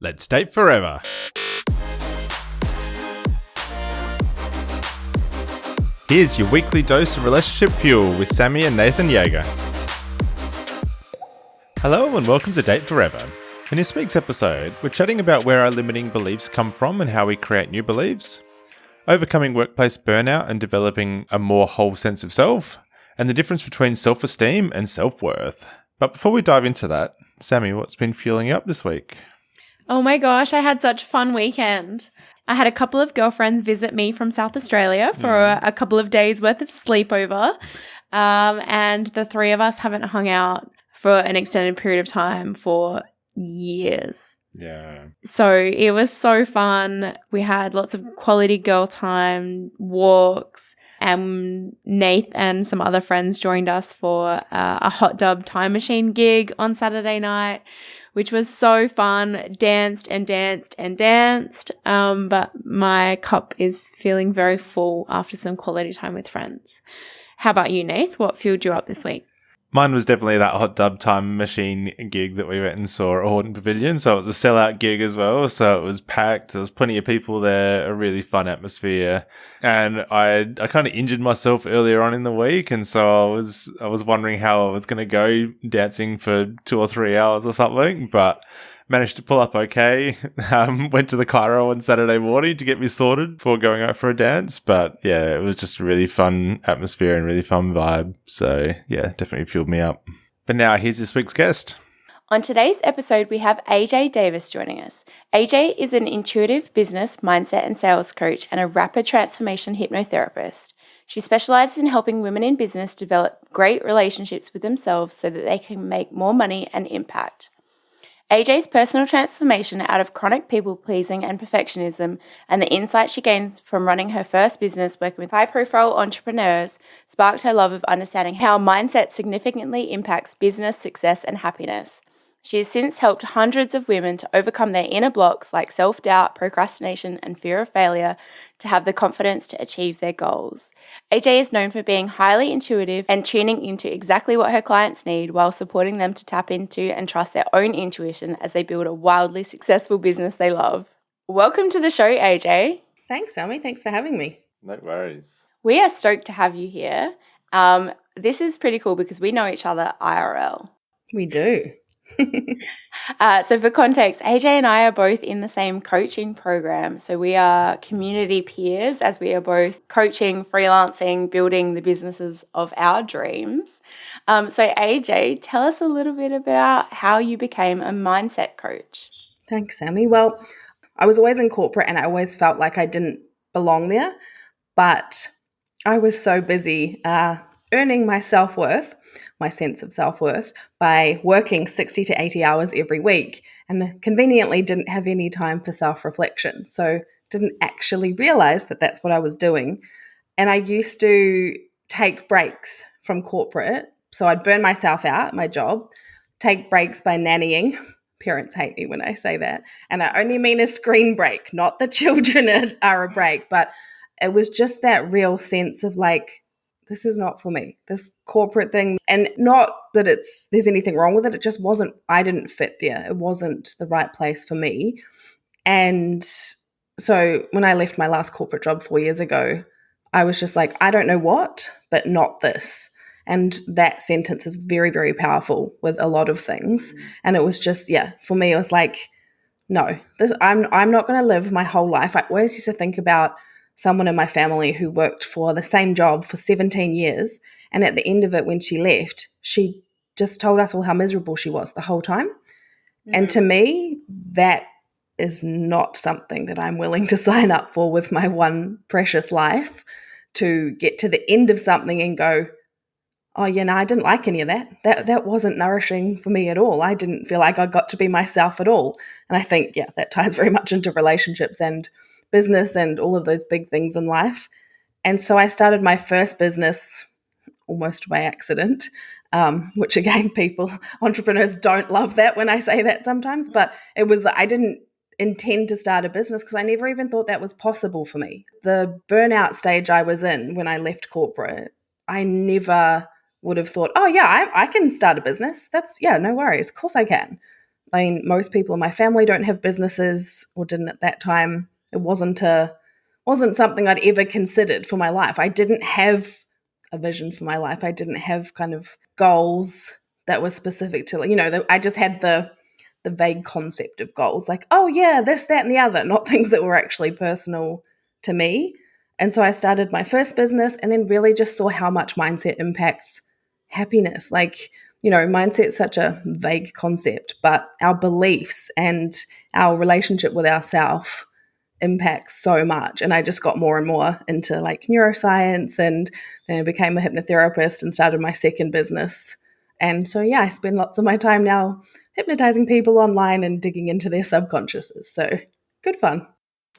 Let's date forever. Here's your weekly dose of relationship fuel with Sammy and Nathan Yeager. Hello and welcome to Date Forever. In this week's episode, we're chatting about where our limiting beliefs come from and how we create new beliefs, overcoming workplace burnout and developing a more whole sense of self, and the difference between self-esteem and self-worth. But before we dive into that, Sammy, what's been fueling you up this week? Oh my gosh, I had such a fun weekend. I had a couple of girlfriends visit me from South Australia for a couple of days worth of sleepover. And the three of us haven't hung out for an extended period of time for years. Yeah. So it was so fun. We had lots of quality girl time, walks, and Nath and some other friends joined us for a hot tub time machine gig on Saturday night, which was so fun. Danced and danced and danced. But my cup is feeling very full after some quality time with friends. How about you, Nath? What fueled you up this week? Mine was definitely that hot tub time machine gig that we went and saw at Horton Pavilion. So it was a sellout gig as well. So it was packed. There was plenty of people there, a really fun atmosphere. And I kind of injured myself earlier on in the week. And so I was wondering how I was going to go dancing for 2 or 3 hours or something, but managed to pull up okay. Went to the Cairo on Saturday morning to get me sorted before going out for a dance. But yeah, it was just a really fun atmosphere and really fun vibe. So yeah, definitely fueled me up. But now here's this week's guest. On today's episode, we have AJ Davis joining us. AJ is an intuitive business, mindset and sales coach and a rapid transformation hypnotherapist. She specialises in helping women in business develop great relationships with themselves so that they can make more money and impact. AJ's personal transformation out of chronic people-pleasing and perfectionism and the insight she gained from running her first business working with high-profile entrepreneurs sparked her love of understanding how mindset significantly impacts business success and happiness. She has since helped hundreds of women to overcome their inner blocks like self-doubt, procrastination, and fear of failure to have the confidence to achieve their goals. AJ is known for being highly intuitive and tuning into exactly what her clients need while supporting them to tap into and trust their own intuition as they build a wildly successful business they love. Welcome to the show, AJ. Thanks, Sammy. Thanks for having me. No worries. We are stoked to have you here. This is pretty cool because we know each other IRL. We do. So for context, AJ and I are both in the same coaching program. So we are community peers as we are both coaching, freelancing, building the businesses of our dreams. So AJ, tell us a little bit about how you became a mindset coach. Thanks, Sammy. Well, I was always in corporate and I always felt like I didn't belong there, but I was so busy earning my self-worth, my sense of self-worth, by working 60 to 80 hours every week and conveniently didn't have any time for self-reflection. So didn't actually realize that that's what I was doing. And I used to take breaks from corporate. So I'd burn myself out at my job, take breaks by nannying. Parents hate me when I say that. And I only mean a screen break, not the children are a break. But it was just that real sense of like, this is not for me, this corporate thing. And not that there's anything wrong with it. It just wasn't, I didn't fit there. It wasn't the right place for me. And so when I left my last corporate job 4 years ago, I was just like, I don't know what, but not this. And that sentence is very, very powerful with a lot of things. And it was just, for me, it was like, no, I'm not going to live my whole life. I always used to think about someone in my family who worked for the same job for 17 years. And at the end of it, when she left, she just told us all how miserable she was the whole time. Mm-hmm. And to me, that is not something that I'm willing to sign up for with my one precious life, to get to the end of something and go, oh, I didn't like any of that. That wasn't nourishing for me at all. I didn't feel like I got to be myself at all. And I think, that ties very much into relationships and business and all of those big things in life. And so I started my first business almost by accident, which again, entrepreneurs don't love that when I say that sometimes, but it was, I didn't intend to start a business because I never even thought that was possible for me. The burnout stage I was in when I left corporate, I never would have thought, I can start a business. That's, no worries. Of course I can. I mean, most people in my family don't have businesses or didn't at that time. It wasn't something I'd ever considered for my life. I didn't have a vision for my life. I didn't have kind of goals that were specific to, I just had the vague concept of goals, like, oh yeah, this, that, and the other, not things that were actually personal to me. And so I started my first business and then really just saw how much mindset impacts happiness. Like, mindset's such a vague concept, but our beliefs and our relationship with ourself impacts so much. And I just got more and more into like neuroscience and became a hypnotherapist and started my second business. And so, yeah, I spend lots of my time now hypnotizing people online and digging into their subconsciouses. So good fun.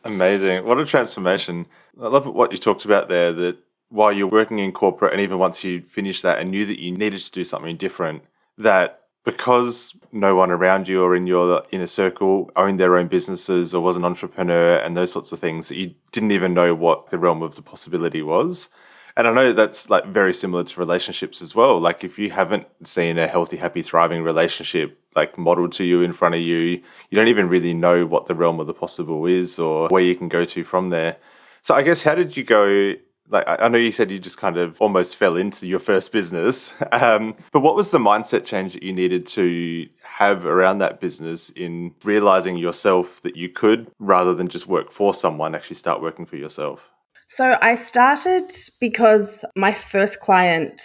Amazing. What a transformation. I love what you talked about there, that while you're working in corporate and even once you finished that and knew that you needed to do something different, that because no one around you or in your inner circle owned their own businesses or was an entrepreneur and those sorts of things, that you didn't even know what the realm of the possibility was. And I know that's like very similar to relationships as well. Like if you haven't seen a healthy, happy, thriving relationship like modeled to you in front of you, you don't even really know what the realm of the possible is or where you can go to from there. So I guess how did you go? Like I know you said you just kind of almost fell into your first business, but what was the mindset change that you needed to have around that business in realizing yourself that you could, rather than just work for someone, actually start working for yourself? So I started because my first client,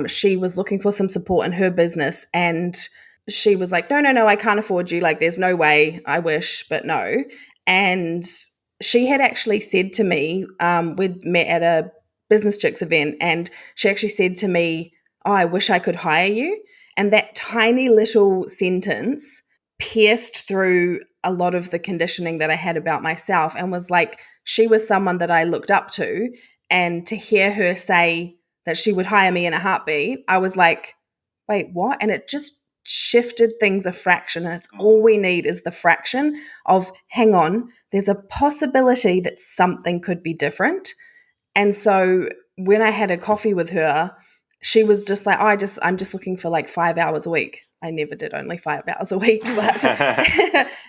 she was looking for some support in her business, and she was like, no, I can't afford you. Like, there's no way. I wish, but no. And she had actually said to me, we'd met at a Business Chicks event, and she actually said to me, oh, I wish I could hire you. And that tiny little sentence pierced through a lot of the conditioning that I had about myself, and was like, she was someone that I looked up to. And to hear her say that she would hire me in a heartbeat, I was like, wait, what? And it just shifted things a fraction. And it's all we need is the fraction of, hang on, there's a possibility that something could be different. And so when I had a coffee with her, she was just like, oh, I'm just looking for like 5 hours a week. I never did only 5 hours a week, but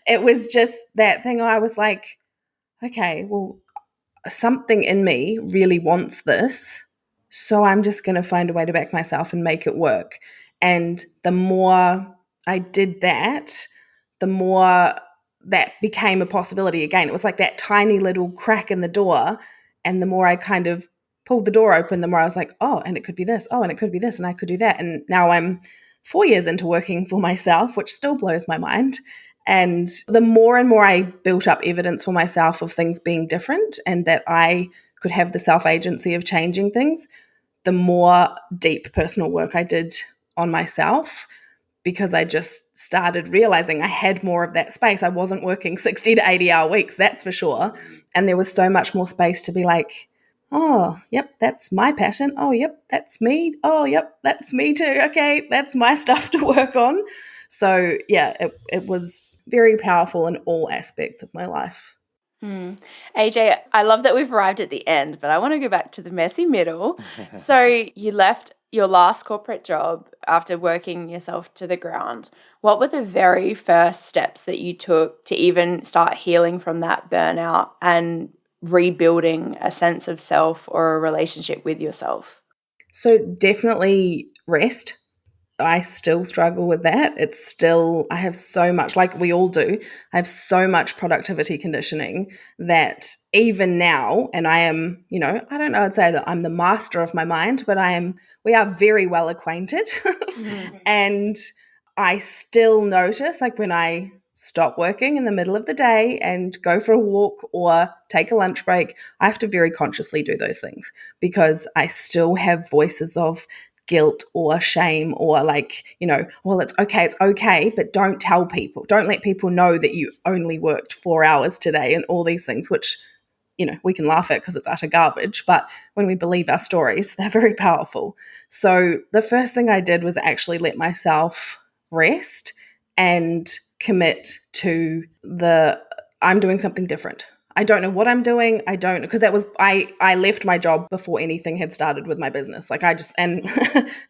it was just that thing. I was like, okay, well, something in me really wants this. So I'm just going to find a way to back myself and make it work. And the more I did that, the more that became a possibility again. It was like that tiny little crack in the door. And the more I kind of pulled the door open, the more I was like, oh, and it could be this. Oh, and it could be this. And I could do that. And now I'm 4 years into working for myself, which still blows my mind. And the more and more I built up evidence for myself of things being different and that I could have the self-agency of changing things, the more deep personal work I did on myself, because I just started realizing I had more of that space. I wasn't working 60 to 80-hour weeks, that's for sure. And there was so much more space to be like, oh, yep, that's my pattern. Oh, yep, that's me. Oh, yep, that's me too. Okay, that's my stuff to work on. So, yeah, it was very powerful in all aspects of my life. AJ, I love that we've arrived at the end, but I want to go back to the messy middle. So you left your last corporate job after working yourself to the ground. What were the very first steps that you took to even start healing from that burnout and rebuilding a sense of self or a relationship with yourself? So definitely rest. I still struggle with that. I have so much, like we all do, I have so much productivity conditioning that even now, and I am, I don't know, I'd say that I'm the master of my mind, but we are very well acquainted. And I still notice, like when I stop working in the middle of the day and go for a walk or take a lunch break, I have to very consciously do those things because I still have voices of guilt or shame or like, well, it's okay, but don't tell people. Don't let people know that you only worked 4 hours today and all these things, which, we can laugh at because it's utter garbage. But when we believe our stories, they're very powerful. So the first thing I did was actually let myself rest and commit to I'm doing something different. I don't know what I'm doing. I don't, because I left my job before anything had started with my business. Like and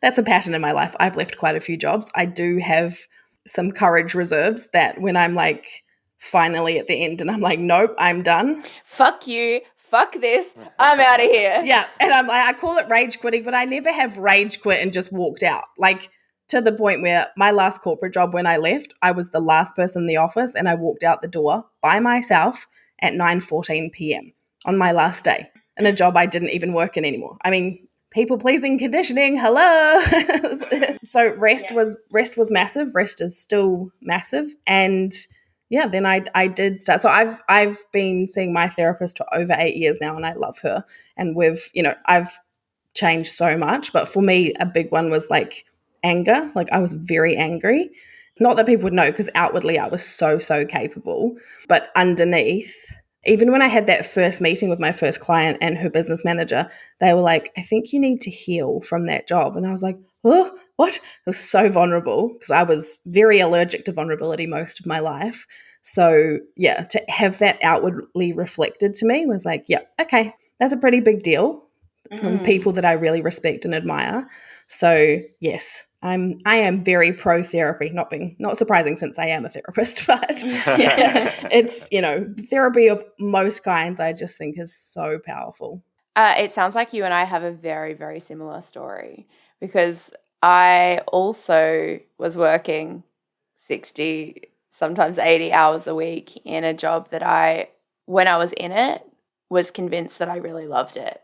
that's a pattern in my life. I've left quite a few jobs. I do have some courage reserves that when I'm like finally at the end and I'm like, nope, I'm done. Fuck you. Fuck this. I'm out of here. Yeah. And I'm like, I call it rage quitting, but I never have rage quit and just walked out. Like to the point where my last corporate job, when I left, I was the last person in the office and I walked out the door by myself at 9:14 p.m. on my last day in a job I didn't even work in anymore. I mean, people pleasing conditioning, hello. So rest was massive. Rest is still massive. And yeah, then I did start. So I've been seeing my therapist for over 8 years now, and I love her. And I've changed so much. But for me, a big one was like anger. Like I was very angry. Not that people would know, because outwardly I was so capable. But underneath, even when I had that first meeting with my first client and her business manager, they were like, I think you need to heal from that job. And I was like, oh, what? It was so vulnerable because I was very allergic to vulnerability most of my life. So yeah, to have that outwardly reflected to me was like, yeah, okay, that's a pretty big deal from people that I really respect and admire. So yes, I am very pro therapy, not surprising since I am a therapist, but yeah, it's, therapy of most kinds I just think is so powerful. It sounds like you and I have a very, very similar story, because I also was working 60, sometimes 80 hours a week in a job that when I was in it, was convinced that I really loved it.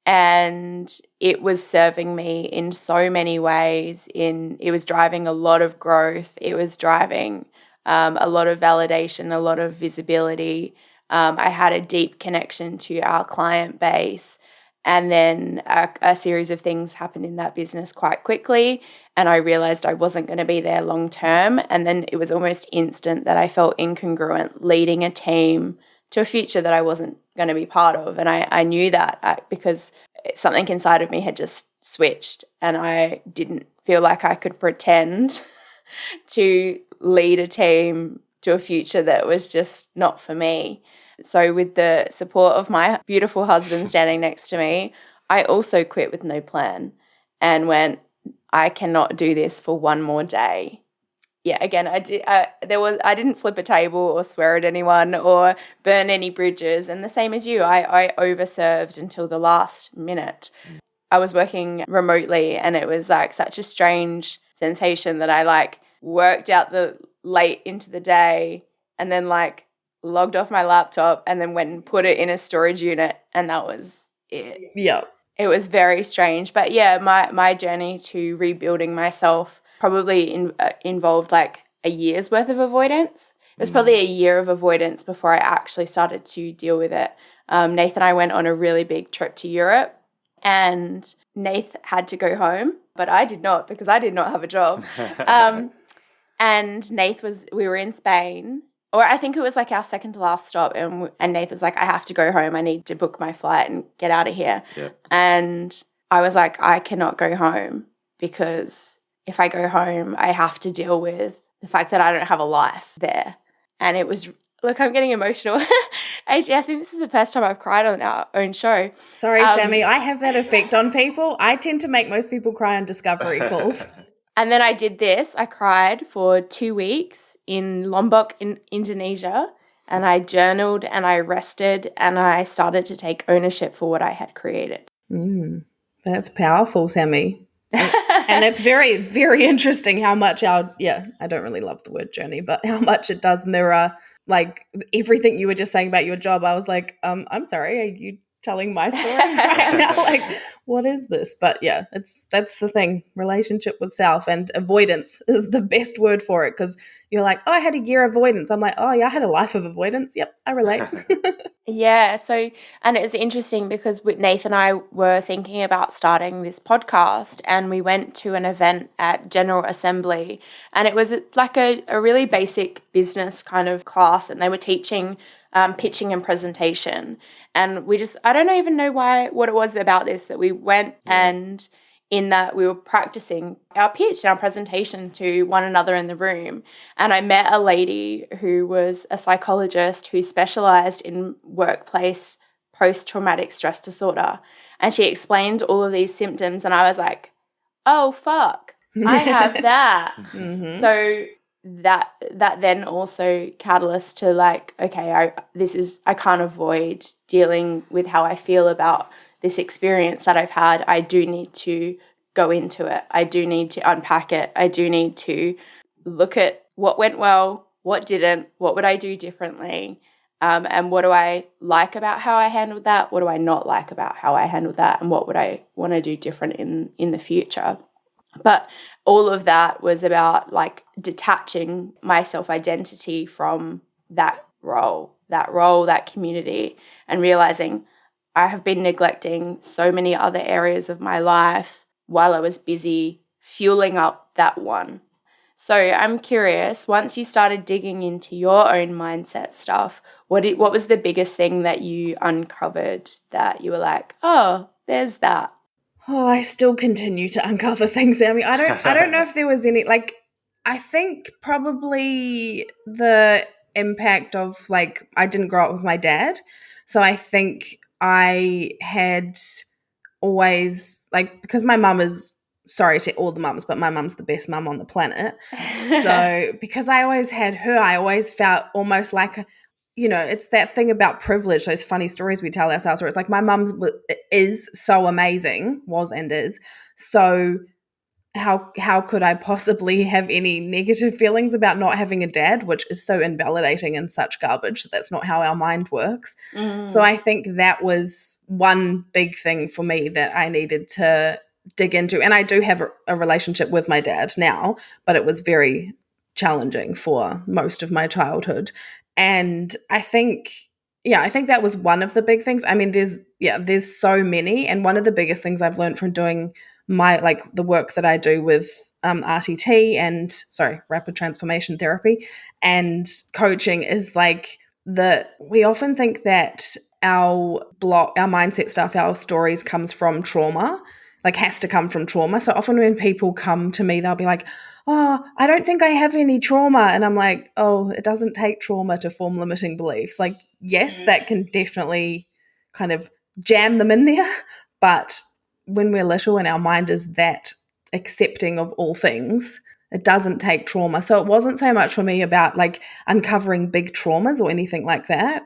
And it was serving me in so many ways. It was driving a lot of growth. It was driving a lot of validation, a lot of visibility. I had a deep connection to our client base. And then a series of things happened in that business quite quickly. And I realized I wasn't going to be there long term. And then it was almost instant that I felt incongruent leading a team to a future that I wasn't going to be part of. And I knew that because something inside of me had just switched, and I didn't feel like I could pretend to lead a team to a future that was just not for me. So with the support of my beautiful husband standing next to me, I also quit with no plan and went, I cannot do this for one more day. Yeah, again, I didn't flip a table or swear at anyone or burn any bridges. And the same as you, I overserved until the last minute. I was working remotely, and it was like such a strange sensation that I like worked out the late into the day and then like logged off my laptop and then went and put it in a storage unit, and that was it. Yeah. It was very strange. But yeah, my journey to rebuilding myself probably involved like a year's worth of avoidance. It was probably a year of avoidance before I actually started to deal with it. Nath and I went on a really big trip to Europe, and Nath had to go home, but I did not, because I did not have a job. And we were in Spain, or I think it was like our second to last stop, and Nath was like, I have to go home. I need to book my flight and get out of here. Yeah. And I was like, I cannot go home, because if I go home, I have to deal with the fact that I don't have a life there. And it was, look, I'm getting emotional. AJ, I think this is the first time I've cried on our own show. Sorry, Sammy, I have that effect on people. I tend to make most people cry on discovery calls. And then I did this. I cried for 2 weeks in Lombok in Indonesia, and I journaled and I rested and I started to take ownership for what I had created. That's powerful, Sammy. And that's very, very interesting how much I don't really love the word journey, but how much it does mirror like everything you were just saying about your job. I was like, I'm sorry, are you telling my story right now? Like, what is this? But yeah, that's the thing. Relationship with self, and avoidance is the best word for it, because you're like, oh, I had a year avoidance. I'm like, oh yeah, I had a life of avoidance. Yep, I relate. Yeah. So, and it was interesting because Nath and I were thinking about starting this podcast, and we went to an event at General Assembly, and it was like a really basic business kind of class, and they were teaching pitching and presentation. And I don't even know what it was about this, that we went and in that we were practicing our pitch and our presentation to one another in the room. And I met a lady who was a psychologist who specialised in workplace post-traumatic stress disorder. And she explained all of these symptoms, and I was like, oh, fuck, I have that. So that then also catalyst to like, okay, I can't avoid dealing with how I feel about this experience that I've had. I do need to go into it. I do need to unpack it. I do need to look at what went well, what didn't, what would I do differently, and what do I like about how I handled that? What do I not like about how I handled that? And what would I want to do different in the future? But all of that was about like detaching my self-identity from that role, that community, and realizing I have been neglecting so many other areas of my life while I was busy fueling up that one. So I'm curious, once you started digging into your own mindset stuff, what was the biggest thing that you uncovered that you were like, oh, there's that? Oh, I still continue to uncover things. I mean, I don't know if there was any, like, I think probably the impact of, like, I didn't grow up with my dad. So I think I had always, like, because my mum is, sorry to all the mums, but my mum's the best mum on the planet. So because I always had her, I always felt almost like, it's that thing about privilege, those funny stories we tell ourselves where it's like my mum is so amazing, was and is. So how could I possibly have any negative feelings about not having a dad, which is so invalidating and such garbage. That's not how our mind works. So I think that was one big thing for me that I needed to dig into. And I do have a relationship with my dad now, but it was very challenging for most of my childhood. And I think that was one of the big things. I mean, there's so many. And one of the biggest things I've learned from doing the work that I do with RTT and Rapid Transformation Therapy and coaching is like we often think that our mindset stuff, our stories comes from trauma, like has to come from trauma. So often when people come to me, they'll be like, oh, I don't think I have any trauma. And I'm like, oh, it doesn't take trauma to form limiting beliefs. Like, yes, that can definitely kind of jam them in there. But when we're little and our mind is that accepting of all things, it doesn't take trauma. So it wasn't so much for me about like uncovering big traumas or anything like that.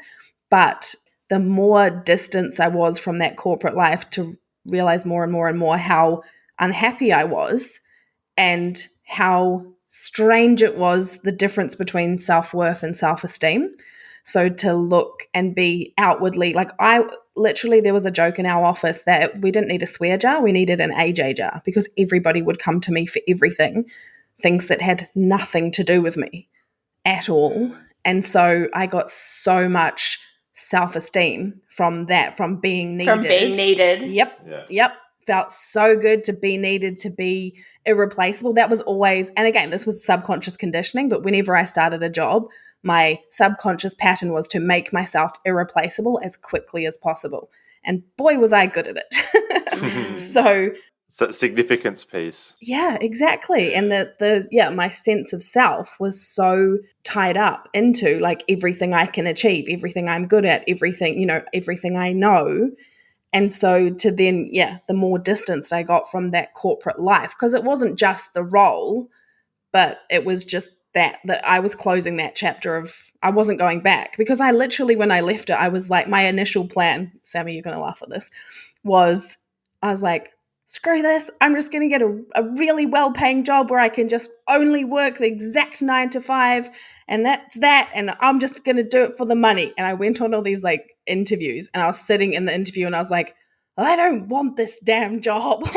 But the more distance I was from that corporate life to realize more and more and more how unhappy I was and how strange it was, the difference between self-worth and self-esteem. So to look and be outwardly, like there was a joke in our office that we didn't need a swear jar, we needed an AJ jar because everybody would come to me for everything, things that had nothing to do with me at all. And so I got so much self-esteem from that, from being needed. From being needed. Yep. Felt so good to be needed, to be irreplaceable. That was always, and again, this was subconscious conditioning, but whenever I started a job, my subconscious pattern was to make myself irreplaceable as quickly as possible. And boy, was I good at it. So it's that significance piece. Yeah, exactly. And my sense of self was so tied up into like everything I can achieve, everything I'm good at, everything I know. And so to then, the more distance I got from that corporate life, because it wasn't just the role, but it was just that I was closing that chapter of, I wasn't going back. Because I literally, when I left it, I was like, my initial plan, Sammy, you're going to laugh at this, I was like, screw this, I'm just going to get a really well-paying job where I can just only work the exact 9 to 5, and that's that, and I'm just going to do it for the money. And I went on all these like interviews, and I was sitting in the interview and I was like, I don't want this damn job.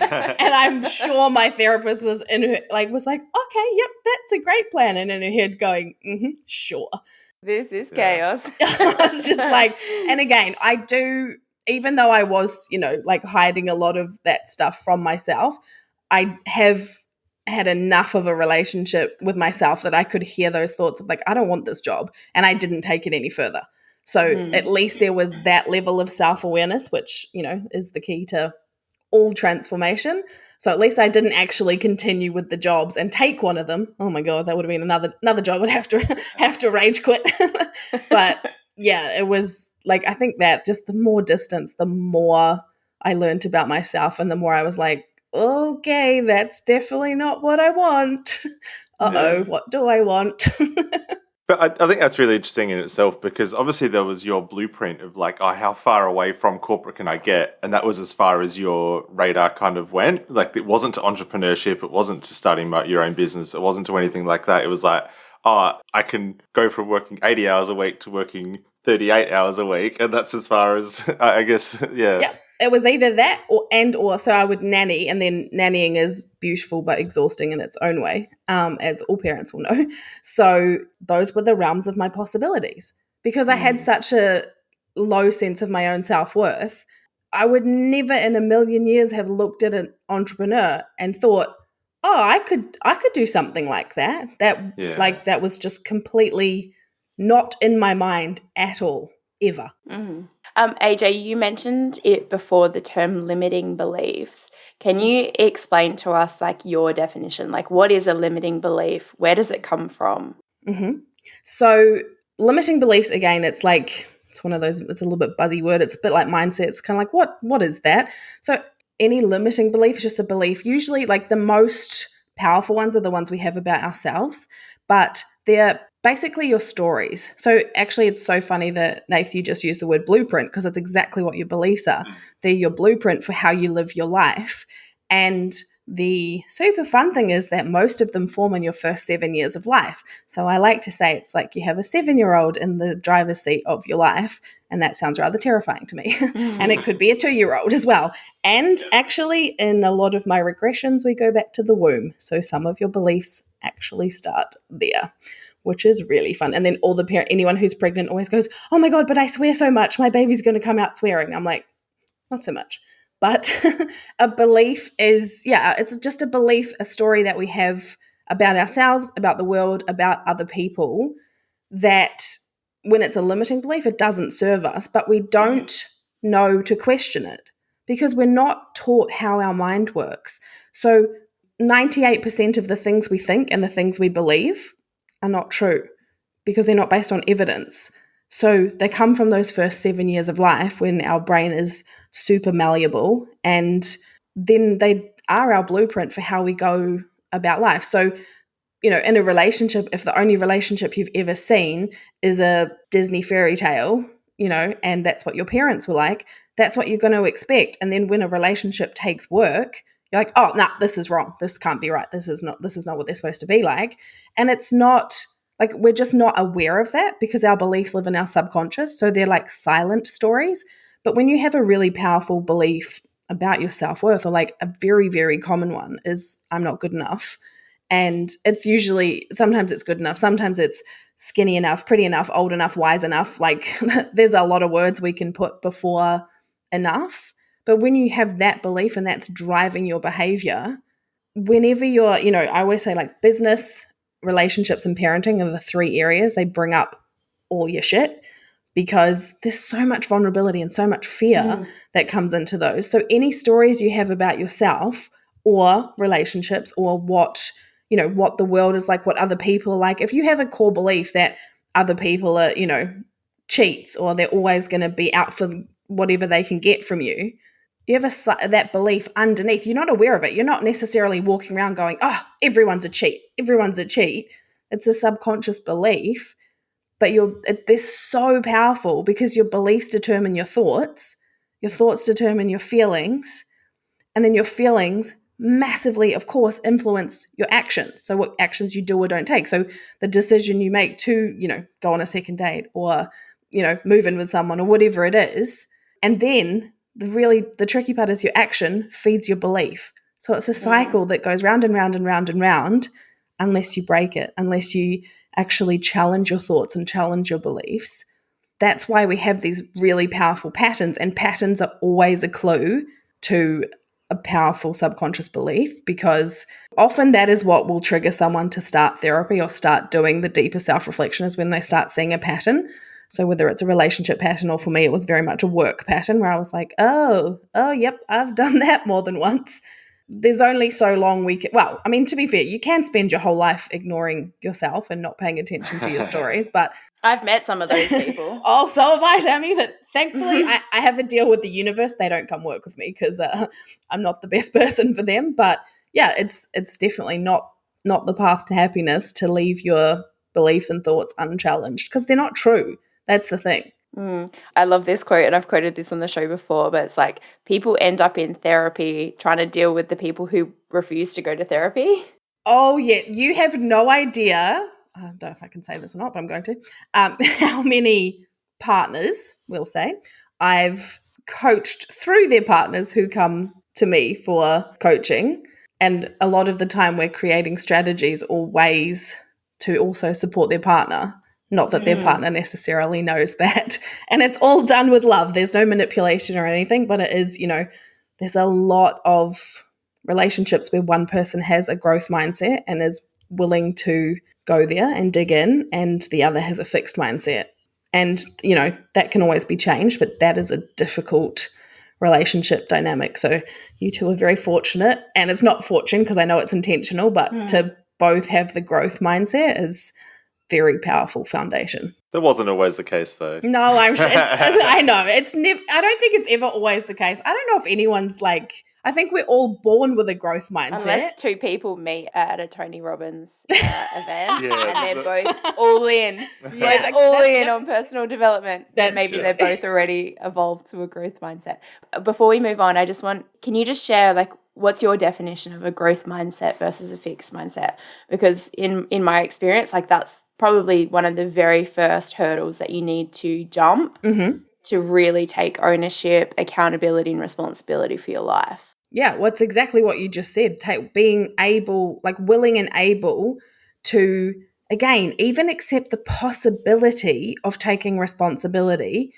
And I'm sure my therapist was like, okay, yep, that's a great plan. And in her head going, sure. This is chaos. I was just like, and again, I do, even though I was, like hiding a lot of that stuff from myself, I have had enough of a relationship with myself that I could hear those thoughts of like, I don't want this job. And I didn't take it any further. So at least there was that level of self-awareness, which, is the key to all transformation. So at least I didn't actually continue with the jobs and take one of them. Oh my God, that would have been another job. I'd have to rage quit. But yeah, it was like, I think that just the more distance, the more I learned about myself, and the more I was like, okay, that's definitely not what I want. uh-oh, what do I want? But I think that's really interesting in itself, because obviously there was your blueprint of like, oh, how far away from corporate can I get? And that was as far as your radar kind of went. Like, it wasn't to entrepreneurship. It wasn't to starting your own business. It wasn't to anything like that. It was like, oh, I can go from working 80 hours a week to working 38 hours a week. And that's as far as, I guess, yeah. Yeah. It was either that or so I would nanny, and then nannying is beautiful but exhausting in its own way, as all parents will know. So those were the realms of my possibilities. Because I had such a low sense of my own self-worth, I would never in a million years have looked at an entrepreneur and thought, oh, I could do something like that. That was just completely not in my mind at all, ever. AJ, you mentioned it before, the term limiting beliefs. Can you explain to us like your definition? Like, what is a limiting belief? Where does it come from? So limiting beliefs, again, it's one of those, it's a little bit buzzy word. It's a bit like mindset. It's kind of like, what is that? So any limiting belief is just a belief. Usually like the most powerful ones are the ones we have about ourselves, but they're basically your stories. So actually it's so funny that, Nath, you just used the word blueprint, because it's exactly what your beliefs are. They're your blueprint for how you live your life. And the super fun thing is that most of them form in your first 7 years of life. So I like to say it's like you have a 7-year-old in the driver's seat of your life, and that sounds rather terrifying to me. And it could be a 2-year-old as well. And actually, in a lot of my regressions, we go back to the womb. So some of your beliefs actually start there, which is really fun. And then anyone who's pregnant always goes, oh my God, but I swear so much, my baby's going to come out swearing. I'm like, not so much. But a belief is, it's just a belief, a story that we have about ourselves, about the world, about other people, that when it's a limiting belief, it doesn't serve us, but we don't know to question it because we're not taught how our mind works. So 98% of the things we think and the things we believe are not true because they're not based on evidence. So they come from those first 7 years of life when our brain is super malleable, and then they are our blueprint for how we go about life. So, in a relationship, if the only relationship you've ever seen is a Disney fairy tale, and that's what your parents were like, that's what you're going to expect. And then when a relationship takes work, you're like, oh, no, this is wrong. This can't be right. This is not what they're supposed to be like. And it's not like, we're just not aware of that because our beliefs live in our subconscious. So they're like silent stories. But when you have a really powerful belief about your self-worth, or like a very, very common one is, I'm not good enough. And it's usually, sometimes it's good enough. Sometimes it's skinny enough, pretty enough, old enough, wise enough. Like there's a lot of words we can put before enough. But when you have that belief and that's driving your behavior, whenever you're, I always say like business, relationships, and parenting are the 3 areas they bring up all your shit, because there's so much vulnerability and so much fear that comes into those. So any stories you have about yourself or relationships or what the world is like, what other people are like, if you have a core belief that other people are, cheats, or they're always going to be out for whatever they can get from you, you have that belief underneath. You're not aware of it. You're not necessarily walking around going, oh, everyone's a cheat. Everyone's a cheat. It's a subconscious belief, but they're so powerful because your beliefs determine your thoughts determine your feelings, and then your feelings massively, of course, influence your actions. So what actions you do or don't take. So the decision you make to, go on a second date or, move in with someone or whatever it is. And then the tricky part is your action feeds your belief. So it's a cycle that goes round and round and round and round unless you break it, unless you actually challenge your thoughts and challenge your beliefs. That's why we have these really powerful patterns, and patterns are always a clue to a powerful subconscious belief, because often that is what will trigger someone to start therapy or start doing the deeper self-reflection, is when they start seeing a pattern. So whether it's a relationship pattern, or for me, it was very much a work pattern where I was like, oh, yep, I've done that more than once. There's only so long we can, well, I mean, to be fair, you can spend your whole life ignoring yourself and not paying attention to your stories, but I've met some of those people. Oh, so have I, Tammy, but thankfully I have a deal with the universe. They don't come work with me because I'm not the best person for them. But yeah, it's definitely not not the path to happiness to leave your beliefs and thoughts unchallenged, because they're not true. That's the thing. I love this quote, and I've quoted this on the show before, but it's like, people end up in therapy trying to deal with the people who refuse to go to therapy. Oh, yeah. You have no idea. I don't know if I can say this or not, but I'm going to. How many partners, we'll say, I've coached through their partners who come to me for coaching. And a lot of the time we're creating strategies or ways to also support their partner. Not that their partner necessarily knows that. And it's all done with love. There's no manipulation or anything, but it is, there's a lot of relationships where one person has a growth mindset and is willing to go there and dig in, and the other has a fixed mindset. And, that can always be changed, but that is a difficult relationship dynamic. So you two are very fortunate, and it's not fortune because I know it's intentional, but to both have the growth mindset is very powerful foundation. That wasn't always the case, though. No, I'm sure. I know. It's never. I don't think it's ever always the case. I don't know if anyone's like. I think we're all born with a growth mindset. Unless two people meet at a Tony Robbins event and they're both all in. Both all in on personal development. Maybe they're both already evolved to a growth mindset. Before we move on, can you just share, like, what's your definition of a growth mindset versus a fixed mindset? Because in my experience, like, that's probably one of the very first hurdles that you need to jump to really take ownership, accountability, and responsibility for your life. Yeah, what's exactly what you just said. Being able, like, willing and able to, again, even accept the possibility of taking responsibility.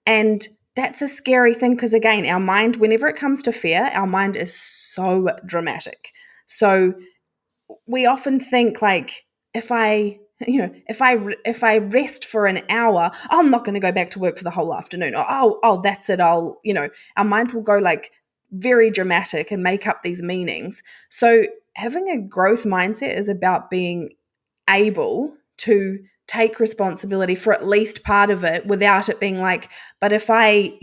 And that's a scary thing because, again, our mind, whenever it comes to fear, our mind is so dramatic. So we often think, like, if I rest for an hour, I'm not going to go back to work for the whole afternoon. Oh, that's it. Our mind will go, like, very dramatic and make up these meanings. So having a growth mindset is about being able to take responsibility for at least part of it without it being like, but if I,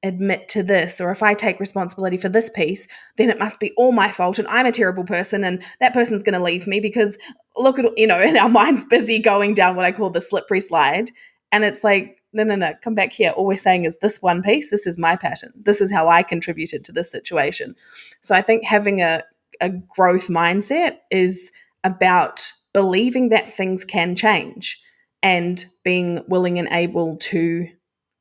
admit to this, or if I take responsibility for this piece, then it must be all my fault and I'm a terrible person and that person's going to leave me because look at, and our mind's busy going down what I call the slippery slide. And it's like, no, come back here. All we're saying is this one piece, this is my pattern. This is how I contributed to this situation. So I think having a growth mindset is about believing that things can change and being willing and able to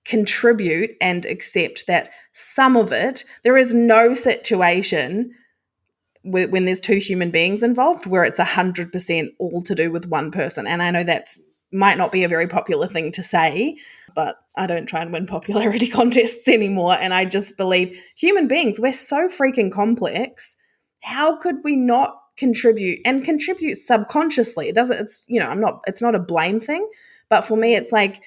contribute and accept that some of it, there is no situation when there's two human beings involved where it's 100% all to do with one person. And I know that's might not be a very popular thing to say, but I don't try and win popularity contests anymore. And I just believe human beings, we're so freaking complex. How could we not contribute subconsciously? It's not a blame thing, but for me, it's like,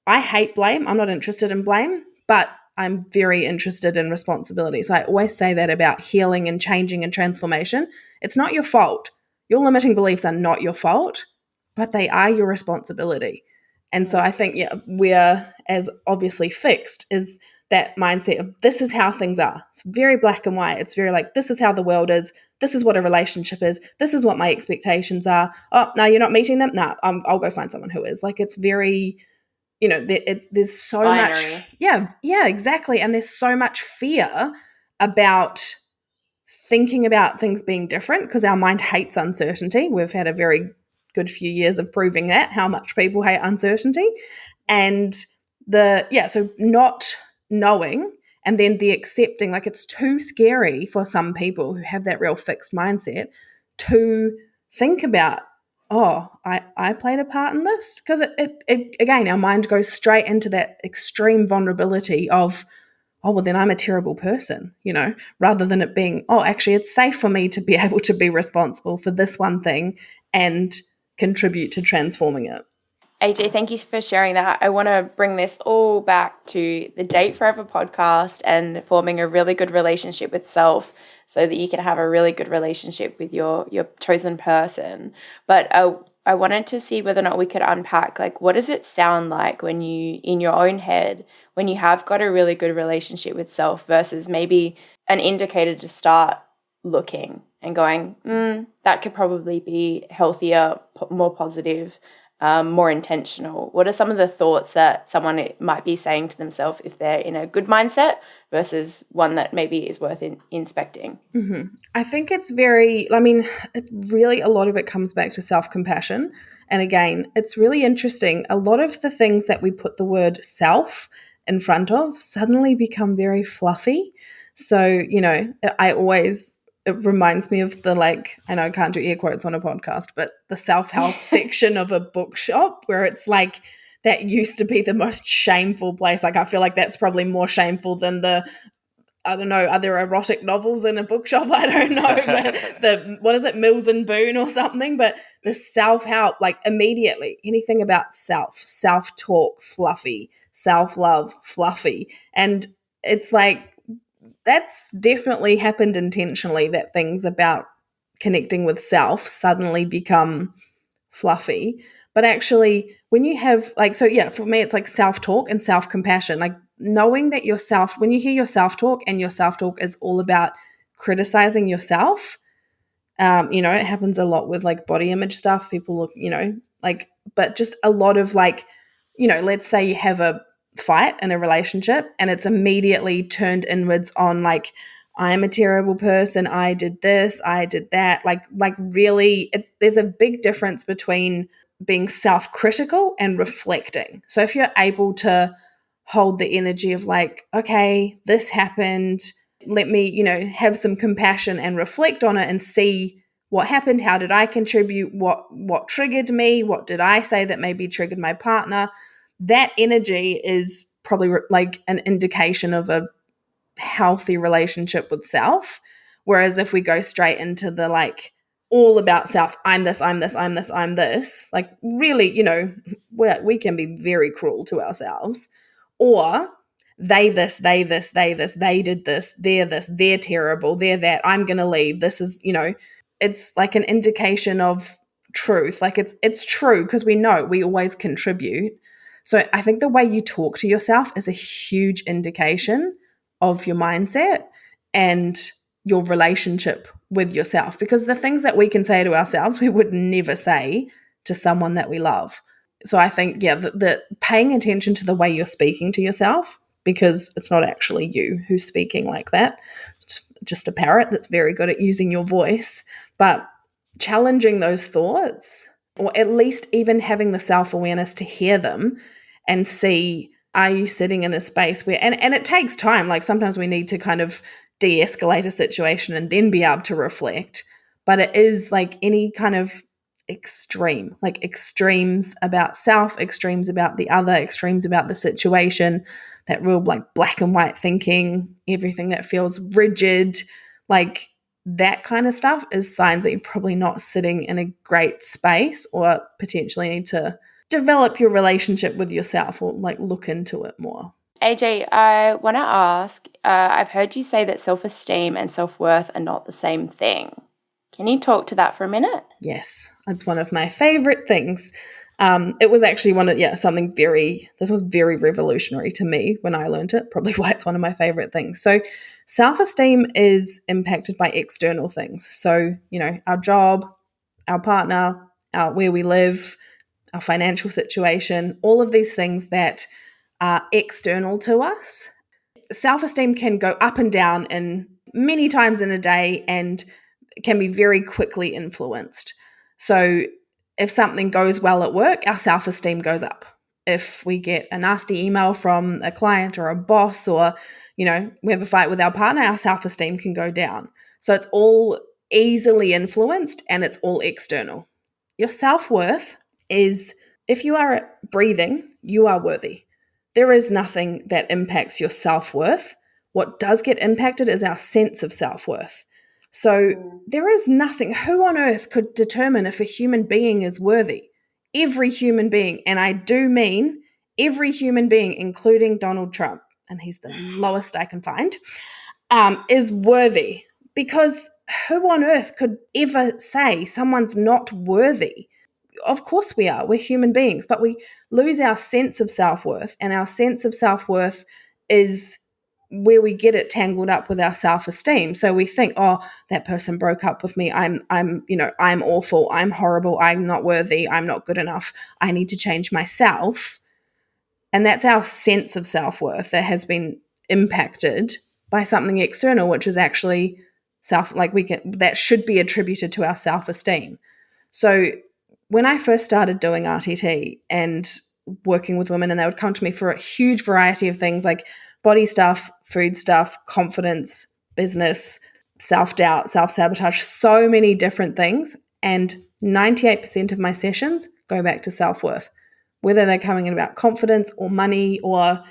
I hate blame. I'm not interested in blame, but I'm very interested in responsibility. So I always say that about healing and changing and transformation. It's not your fault. Your limiting beliefs are not your fault, but they are your responsibility. And so I think, we're as obviously fixed is that mindset of this is how things are. It's very black and white. It's very like, this is how the world is. This is what a relationship is. This is what my expectations are. Oh, no, you're not meeting them? No, I'll go find someone who is. Like, it's very, there's so binary. much. Yeah, exactly. And there's so much fear about thinking about things being different because our mind hates uncertainty. We've had a very good few years of proving that, how much people hate uncertainty. And so not knowing and then the accepting, like, it's too scary for some people who have that real fixed mindset to think about, I played a part in this. Because it again, our mind goes straight into that extreme vulnerability of, oh, well, then I'm a terrible person, rather than it being, oh, actually, it's safe for me to be able to be responsible for this one thing and contribute to transforming it. AJ, thank you for sharing that. I want to bring this all back to the Date Forever podcast and forming a really good relationship with self so that you can have a really good relationship with your chosen person. But I wanted to see whether or not we could unpack, like, what does it sound like when you, in your own head, when you have got a really good relationship with self versus maybe an indicator to start looking and going, that could probably be healthier, more positive, more intentional? What are some of the thoughts that someone might be saying to themselves if they're in a good mindset versus one that maybe is worth inspecting? I think it's really a lot of it comes back to self-compassion. And again, it's really interesting. A lot of the things that we put the word self in front of suddenly become very fluffy. So, it reminds me of I know I can't do air quotes on a podcast, but the self-help section of a bookshop where it's like, that used to be the most shameful place. Like, I feel like that's probably more shameful than I don't know, are there erotic novels in a bookshop? I don't know. What is it, Mills and Boone or something? But the self-help, like immediately, anything about self-talk, fluffy, self-love, fluffy. And it's like, that's definitely happened intentionally, that things about connecting with self suddenly become fluffy. But actually, when you have for me, it's like self-talk and self-compassion. Like knowing that when you hear your self-talk and your self-talk is all about criticizing yourself, it happens a lot with like body image stuff. People look, but just a lot of let's say you have a fight in a relationship and it's immediately turned inwards on like, I'm a terrible person, I did this, I did that. Like really, there's a big difference between being self-critical and reflecting. So if you're able to hold the energy of like, okay, this happened, let me, have some compassion and reflect on it and see what happened, how did I contribute, what triggered me, what did I say that maybe triggered my partner. That energy is probably like an indication of a healthy relationship with self. Whereas if we go straight into the like all about self, I'm this, I'm this, I'm this, I'm this, like really, we can be very cruel to ourselves. Or they this, they this, they this, they did this, they're terrible, they're that, I'm gonna leave. This is, it's like an indication of truth. Like it's true because we know we always contribute. So I think the way you talk to yourself is a huge indication of your mindset and your relationship with yourself, because the things that we can say to ourselves, we would never say to someone that we love. So I think, the paying attention to the way you're speaking to yourself, because it's not actually you who's speaking like that. It's just a parrot that's very good at using your voice. But challenging those thoughts, or at least even having the self-awareness to hear them and see, are you sitting in a space where, and it takes time, like sometimes we need to kind of de-escalate a situation and then be able to reflect. But it is like any kind of extreme, like extremes about self, extremes about the other, extremes about the situation, that real like black and white thinking, everything that feels rigid, like that kind of stuff is signs that you're probably not sitting in a great space, or potentially need to develop your relationship with yourself, or like look into it more. AJ, I want to ask, I've heard you say that self-esteem and self-worth are not the same thing. Can you talk to that for a minute? Yes, it's one of my favorite things. It was actually this was very revolutionary to me when I learned it, probably why it's one of my favorite things. So self-esteem is impacted by external things. So, our job, our partner, where we live, our financial situation, all of these things that are external to us. Self-esteem can go up and down in many times in a day and can be very quickly influenced. So if something goes well at work, our self-esteem goes up. If we get a nasty email from a client or a boss, or, we have a fight with our partner, our self-esteem can go down. So it's all easily influenced and it's all external. Your self-worth is, if you are breathing, you are worthy. There is nothing that impacts your self-worth. What does get impacted is our sense of self-worth. So there is nothing, who on earth could determine if a human being is worthy? Every human being, and I do mean every human being, including Donald Trump, and he's the lowest I can find, is worthy. Because who on earth could ever say someone's not worthy? Of course we are. We're human beings, but we lose our sense of self-worth, and our sense of self-worth is where we get it tangled up with our self-esteem. So we think, oh, that person broke up with me. I'm awful. I'm horrible. I'm not worthy. I'm not good enough. I need to change myself. And that's our sense of self-worth that has been impacted by something external, which is actually that should be attributed to our self-esteem. So when I first started doing RTT and working with women, and they would come to me for a huge variety of things like body stuff, food stuff, confidence, business, self-doubt, self-sabotage, so many different things. And 98% of my sessions go back to self-worth, whether they're coming in about confidence or money or,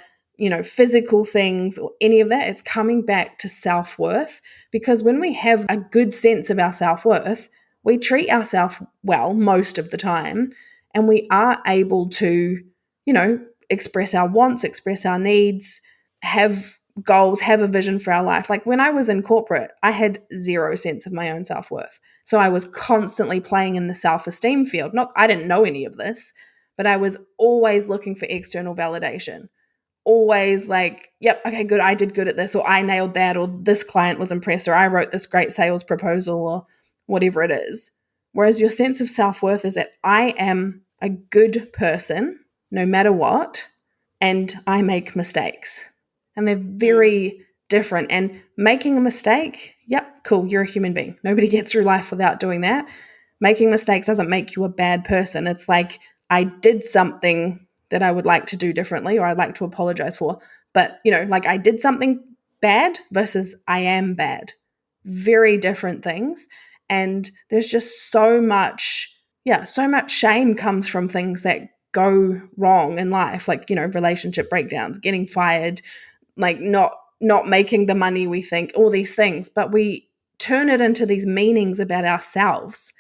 physical things or any of that. It's coming back to self-worth, because when we have a good sense of our self-worth, we treat ourselves well most of the time, and we are able to, express our wants, express our needs, have goals, have a vision for our life. Like when I was in corporate, I had zero sense of my own self-worth. So I was constantly playing in the self-esteem field. I didn't know any of this, but I was always looking for external validation. Always like, yep, okay, good, I did good at this, or I nailed that, or this client was impressed, or I wrote this great sales proposal, or whatever it is. Whereas your sense of self-worth is that I am a good person no matter what, and I make mistakes. And they're very different. And making a mistake, yep, cool, you're a human being. Nobody gets through life without doing that. Making mistakes doesn't make you a bad person. It's like, I did something that I would like to do differently, or I'd like to apologize for. But, like I did something bad versus I am bad. Very different things. And there's just so much shame comes from things that go wrong in life, like, relationship breakdowns, getting fired, like not making the money we think, all these things. But we turn it into these meanings about ourselves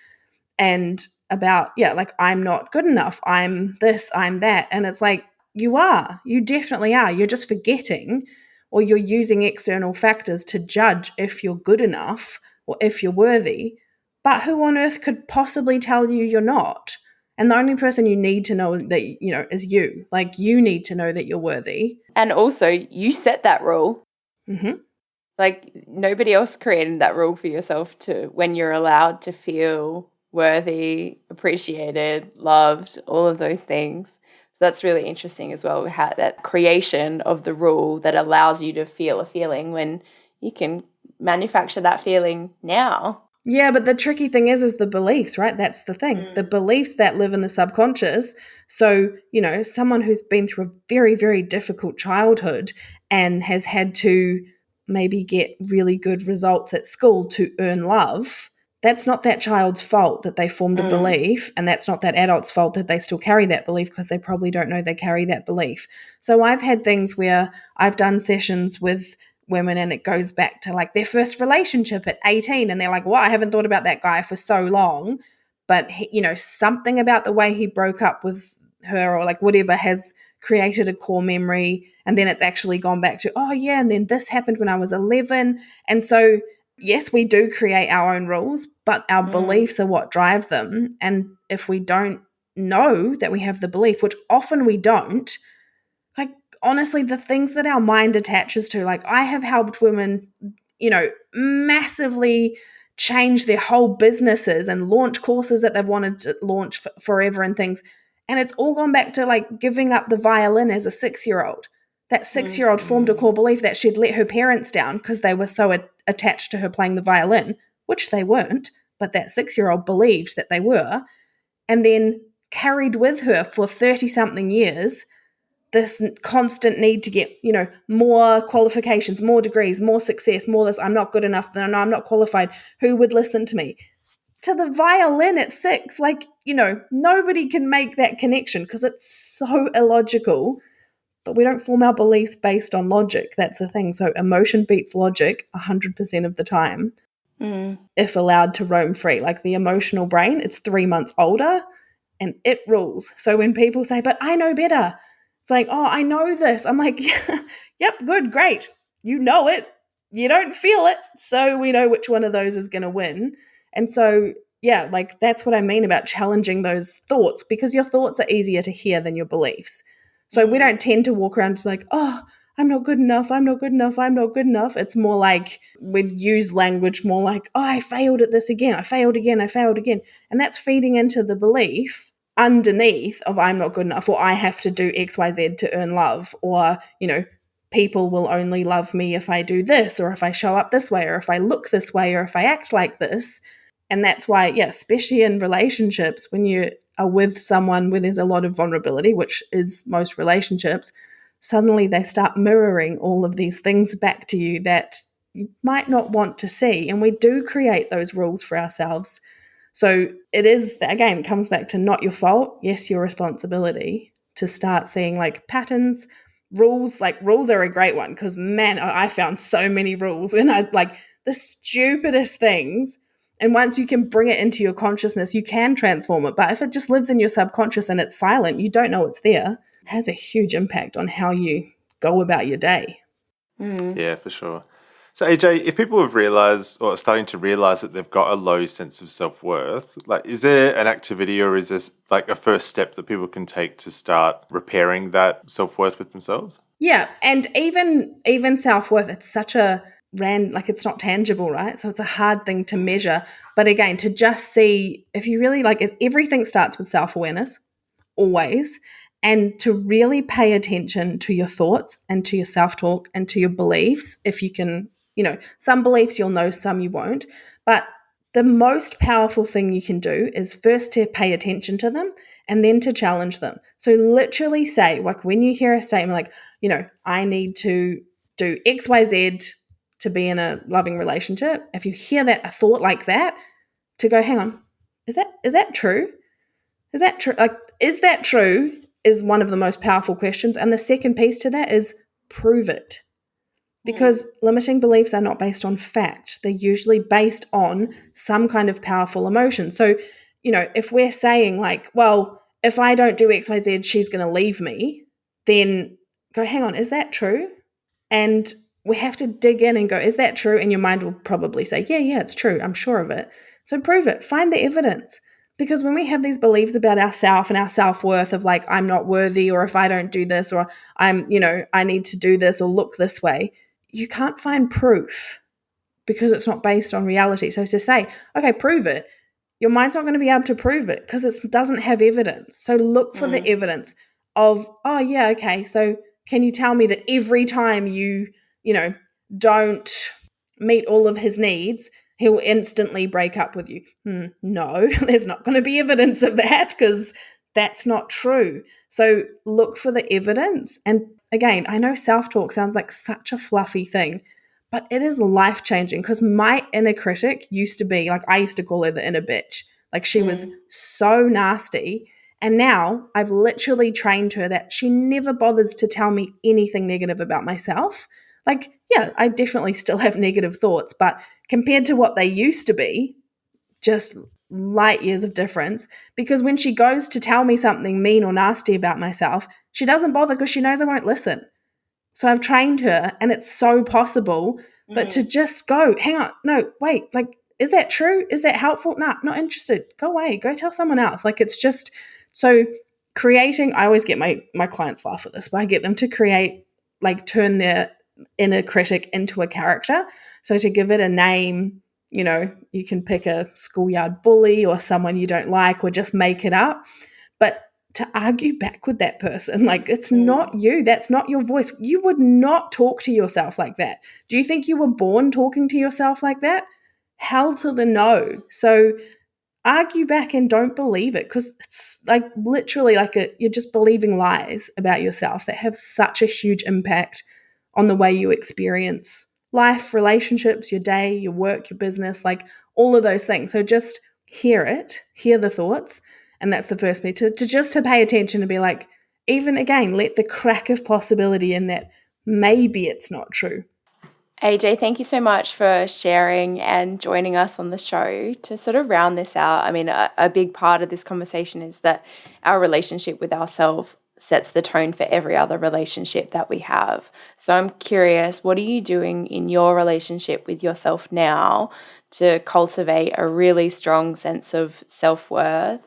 and about, like, I'm not good enough, I'm this, I'm that. And it's like, you definitely are. You're just forgetting, or you're using external factors to judge if you're good enough or if you're worthy. But who on earth could possibly tell you you're not? And the only person you need to know that, is you. Like, you need to know that you're worthy. And also, you set that rule. Mm-hmm. Like, nobody else created that rule for yourself to when you're allowed to feel worthy, appreciated, loved, all of those things. So that's really interesting as well, how that creation of the rule that allows you to feel a feeling when you can manufacture that feeling now. Yeah, but the tricky thing is the beliefs, right? That's the thing. The beliefs that live in the subconscious. So, someone who's been through a very, very difficult childhood and has had to maybe get really good results at school to earn love, that's not that child's fault that they formed a belief, and that's not that adult's fault that they still carry that belief, because they probably don't know they carry that belief. So I've had things where I've done sessions with women and it goes back to like their first relationship at 18, and they're like, well, I haven't thought about that guy for so long, but something about the way he broke up with her or like whatever has created a core memory, and then it's actually gone back to, oh yeah, and then this happened when I was 11. And so yes, we do create our own rules, but our beliefs are what drive them. And if we don't know that we have the belief, which often we don't, like, honestly, the things that our mind attaches to, like, I have helped women, massively change their whole businesses and launch courses that they've wanted to launch forever and things. And it's all gone back to like giving up the violin as a 6-year-old. That 6-year-old formed a core belief that she'd let her parents down because they were so attached to her playing the violin, which they weren't, but that 6-year-old believed that they were, and then carried with her for 30-something years this constant need to get, more qualifications, more degrees, more success, more this. I'm not good enough. No, I'm not qualified. Who would listen to me? To the violin at 6, like, nobody can make that connection because it's so illogical. But we don't form our beliefs based on logic. That's the thing. So emotion beats logic 100% of the time if allowed to roam free. Like the emotional brain, it's 3 months older and it rules. So when people say, but I know better, it's like, oh, I know this. I'm like, yeah, yep, good, great. You know it. You don't feel it. So we know which one of those is going to win. And so, yeah, like that's what I mean about challenging those thoughts, because your thoughts are easier to hear than your beliefs. So we don't tend to walk around to be like, oh, I'm not good enough, I'm not good enough, I'm not good enough. It's more like we'd use language more like, oh, I failed at this again, I failed again, I failed again. And that's feeding into the belief underneath of I'm not good enough, or I have to do XYZ to earn love, or, people will only love me if I do this, or if I show up this way, or if I look this way, or if I act like this. And that's why, yeah, especially in relationships, when you are with someone where there's a lot of vulnerability, which is most relationships, suddenly they start mirroring all of these things back to you that you might not want to see. And we do create those rules for ourselves. So it is, again, it comes back to not your fault, yes, your responsibility to start seeing like patterns, rules. Like rules are a great one because, man, I found so many rules and I like the stupidest things. And once you can bring it into your consciousness, you can transform it. But if it just lives in your subconscious and it's silent, you don't know it's there, it has a huge impact on how you go about your day. Yeah, for sure. So AJ, if people have realized or are starting to realize that they've got a low sense of self-worth, like is there an activity or is this like a first step that people can take to start repairing that self-worth with themselves? Yeah, and even self-worth, it's such a like it's not tangible, right? So it's a hard thing to measure. But again, to just see if you really like it, everything starts with self-awareness, always, and to really pay attention to your thoughts and to your self-talk and to your beliefs. If you can, some beliefs you'll know, some you won't. But the most powerful thing you can do is first to pay attention to them and then to challenge them. So literally say, like when you hear a statement like, I need to do XYZ to be in a loving relationship. If you hear a thought like that, to go, hang on, is that true? Is that true? Like, is that true? Is one of the most powerful questions. And the second piece to that is prove it. Because limiting beliefs are not based on fact. They're usually based on some kind of powerful emotion. So, if we're saying like, well, if I don't do XYZ, she's going to leave me, then go, hang on, is that true? And we have to dig in and go, is that true? And your mind will probably say, yeah, it's true. I'm sure of it. So prove it. Find the evidence. Because when we have these beliefs about ourselves and our self-worth of like, I'm not worthy, or if I don't do this, or I need to do this or look this way, you can't find proof because it's not based on reality. So to say, okay, prove it, your mind's not going to be able to prove it because it doesn't have evidence. So look for the evidence of, oh yeah, okay, so can you tell me that every time you don't meet all of his needs, he'll instantly break up with you? No, there's not going to be evidence of that because that's not true. So look for the evidence. And again, I know self-talk sounds like such a fluffy thing, but it is life-changing because my inner critic used to be, like, I used to call her the inner bitch. Like, she was so nasty. And now I've literally trained her that she never bothers to tell me anything negative about myself. Like, yeah, I definitely still have negative thoughts, but compared to what they used to be, just light years of difference. Because when she goes to tell me something mean or nasty about myself, she doesn't bother because she knows I won't listen. So I've trained her, and it's so possible. But to just go, hang on, no, wait, like, is that true? Is that helpful? Nah, not interested. Go away. Go tell someone else. Like, it's just so creating. I always get my clients laugh at this, but I get them to create, like, turn their inner critic into a character. So to give it a name, you can pick a schoolyard bully or someone you don't like, or just make it up. But to argue back with that person, like, it's not you. That's not your voice. You would not talk to yourself like that. Do you think you were born talking to yourself like that? Hell to the no. So argue back and don't believe it, because it's like literally like you're just believing lies about yourself that have such a huge impact on the way you experience life, relationships, your day, your work, your business, like all of those things. So just hear the thoughts. And that's the first bit, to pay attention and be like, even again, let the crack of possibility in that maybe it's not true. AJ, thank you so much for sharing and joining us on the show. To sort of round this out, I mean, a big part of this conversation is that our relationship with ourselves sets the tone for every other relationship that we have. So I'm curious, what are you doing in your relationship with yourself now to cultivate a really strong sense of self-worth?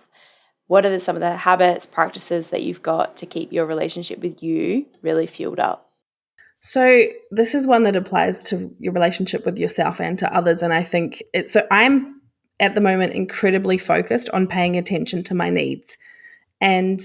What are some of the habits, practices that you've got to keep your relationship with you really fueled up? So this is one that applies to your relationship with yourself and to others. And I think I'm at the moment incredibly focused on paying attention to my needs. And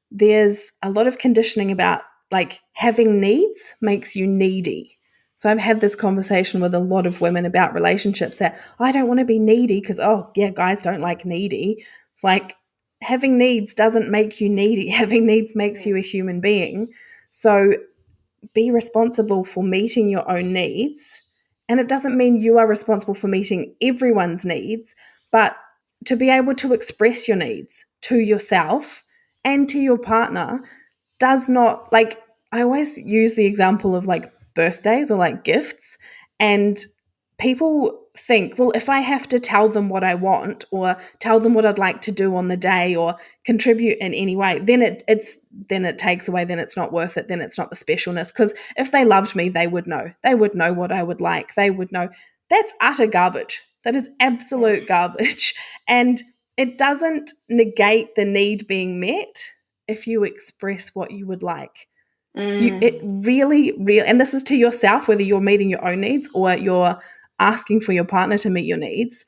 there's a lot of conditioning about like having needs makes you needy. So I've had this conversation with a lot of women about relationships that I don't want to be needy because, oh, yeah, guys don't like needy. It's like having needs doesn't make you needy. Having needs makes you a human being. So be responsible for meeting your own needs. And it doesn't mean you are responsible for meeting everyone's needs, but to be able to express your needs to yourself and to your partner does not, like, I always use the example of like birthdays or like gifts, and people think, well, if I have to tell them what I want or tell them what I'd like to do on the day or contribute in any way, then it takes away, then it's not worth it, then it's not the specialness. Because if they loved me, they would know what I would like, they would know. That's utter garbage. That is absolute garbage. And it doesn't negate the need being met if you express what you would like. It really, and this is to yourself, whether you're meeting your own needs or you're asking for your partner to meet your needs,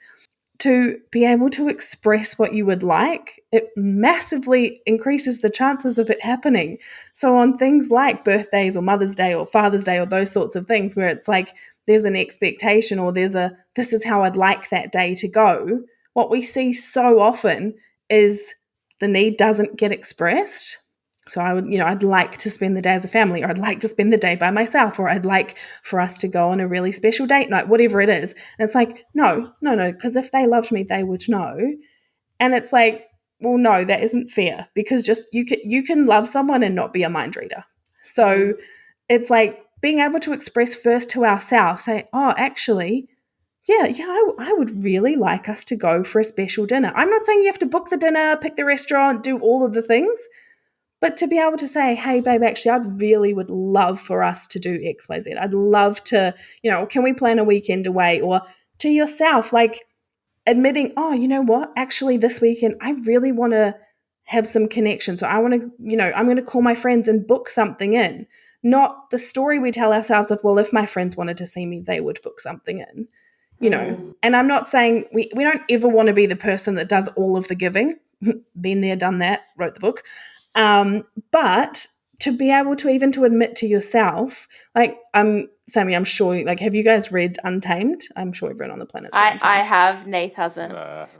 to be able to express what you would like, it massively increases the chances of it happening. So on things like birthdays or Mother's Day or Father's Day or those sorts of things where it's like there's an expectation or this is how I'd like that day to go, what we see so often is the need doesn't get expressed. So I'd like to spend the day as a family, or I'd like to spend the day by myself, or I'd like for us to go on a really special date night, whatever it is. And it's like, no, because if they loved me, they would know. And it's like, well, no, that isn't fair, because just you can love someone and not be a mind reader. So it's like being able to express first to ourselves, say, oh, actually, yeah, I would really like us to go for a special dinner. I'm not saying you have to book the dinner, pick the restaurant, do all of the things. But to be able to say, hey, babe, actually, would love for us to do X, Y, Z. I'd love to, can we plan a weekend away? Or to yourself, like admitting, oh, you know what? Actually, this weekend, I really want to have some connection. So I want to, I'm going to call my friends and book something in. Not the story we tell ourselves of, well, if my friends wanted to see me, they would book something in, And I'm not saying we don't ever want to be the person that does all of the giving. Been there, done that, wrote the book. But to be able to even to admit to yourself, like Sammy, I'm sure, like, have you guys read Untamed? I'm sure everyone on the planet's read Untamed. I have. Nath hasn't,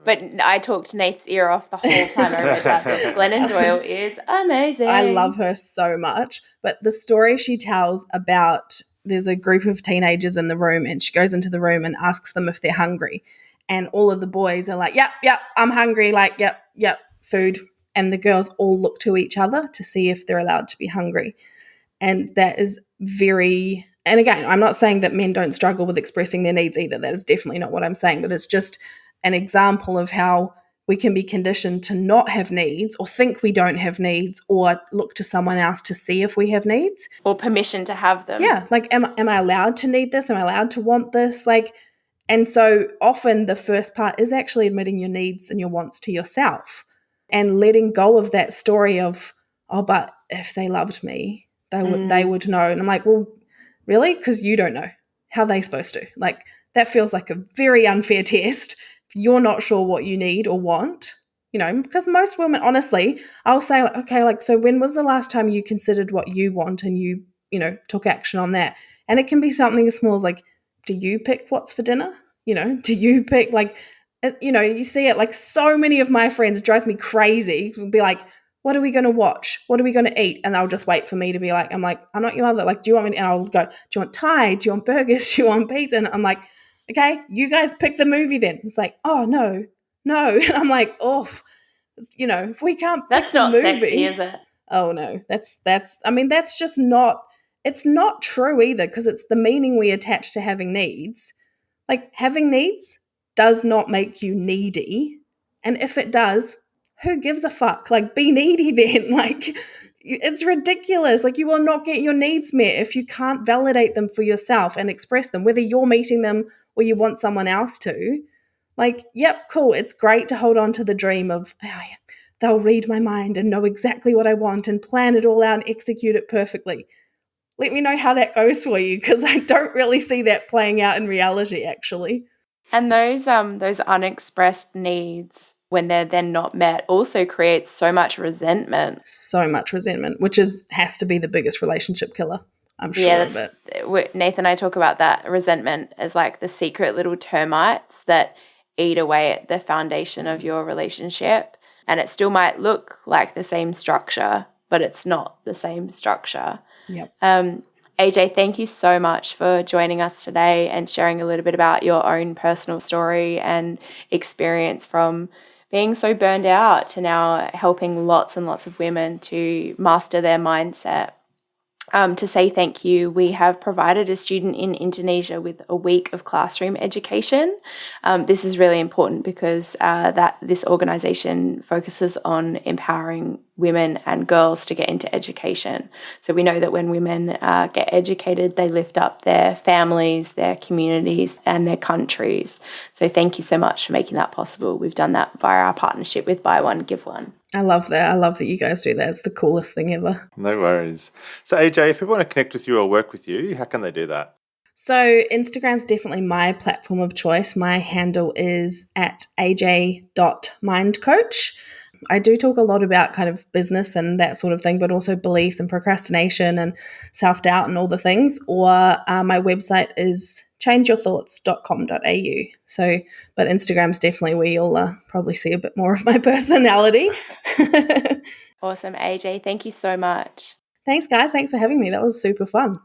but I talked Nath's ear off the whole time I read that. Glennon Doyle is amazing. I love her so much. But the story she tells about, there's a group of teenagers in the room, and she goes into the room and asks them if they're hungry, and all of the boys are like, yep, I'm hungry, like, yep, food. And the girls all look to each other to see if they're allowed to be hungry. And that is and again, I'm not saying that men don't struggle with expressing their needs either. That is definitely not what I'm saying, but it's just an example of how we can be conditioned to not have needs, or think we don't have needs, or look to someone else to see if we have needs. Or permission to have them. Yeah, like, am I allowed to need this? Am I allowed to want this? Like, and so often the first part is actually admitting your needs and your wants to yourself. And letting go of that story of, oh, but if they loved me, they would know. And I'm like, well, really? Because you don't know. How are they supposed to? Like, that feels like a very unfair test if you're not sure what you need or want, because most women, honestly, I'll say, like, okay, like, so when was the last time you considered what you want and you took action on that? And it can be something as small as, like, do you pick what's for dinner? Do you pick, like, you see it, like, so many of my friends, it drives me crazy. Will be like, what are we going to watch? What are we going to eat? And they'll just wait for me to be like, I'm like, I'm not your mother. Like, do you want me? And I'll go, do you want Thai? Do you want burgers? Do you want pizza? And I'm like, okay, you guys pick the movie then. It's like, oh, no. And I'm like, oh, if we can't pick that's not the movie, sexy, is it? Oh, no. That's just not, it's not true either, because it's the meaning we attach to having needs. Like, having needs does not make you needy. And if it does, who gives a fuck? Like, be needy then. Like, it's ridiculous. Like, you will not get your needs met if you can't validate them for yourself and express them, whether you're meeting them or you want someone else to. Like, yep, cool. It's great to hold on to the dream of, oh, yeah, they'll read my mind and know exactly what I want and plan it all out and execute it perfectly. let me know how that goes for you, because I don't really see that playing out in reality, actually. And those unexpressed needs, when they're then not met, also creates so much resentment. So much resentment, which has to be the biggest relationship killer. I'm sure of it. Nathan and I talk about that resentment as like the secret little termites that eat away at the foundation of your relationship. And it still might look like the same structure, but it's not the same structure. Yep. AJ, thank you so much for joining us today and sharing a little bit about your own personal story and experience from being so burned out to now helping lots and lots of women to master their mindset. To say thank you, we have provided a student in Indonesia with a week of classroom education. This is really important because this organisation focuses on empowering women and girls to get into education. So we know that when women get educated, they lift up their families, their communities, and their countries. So thank you so much for making that possible. We've done that via our partnership with Buy One, Give One. I love that. I love that you guys do that. It's the coolest thing ever. No worries. So AJ, if people want to connect with you or work with you, how can they do that? So Instagram's definitely my platform of choice. My handle is at aj.mindcoach. I do talk a lot about kind of business and that sort of thing, but also beliefs and procrastination and self-doubt and all the things. Or my website is changeyourthoughts.com.au. So, but Instagram's definitely where you'll probably see a bit more of my personality. Awesome, AJ. Thank you so much. Thanks, guys. Thanks for having me. That was super fun.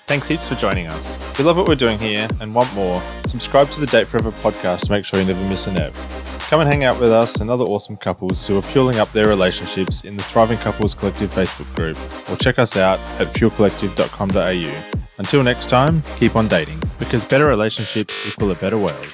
Thanks heaps for joining us. If you love what we're doing here and want more, subscribe to the Date Forever podcast to make sure you never miss an ep. Come and hang out with us and other awesome couples who are fueling up their relationships in the Thriving Couples Collective Facebook group, or check us out at fuelcollective.com.au. Until next time, keep on dating, because better relationships equal a better world.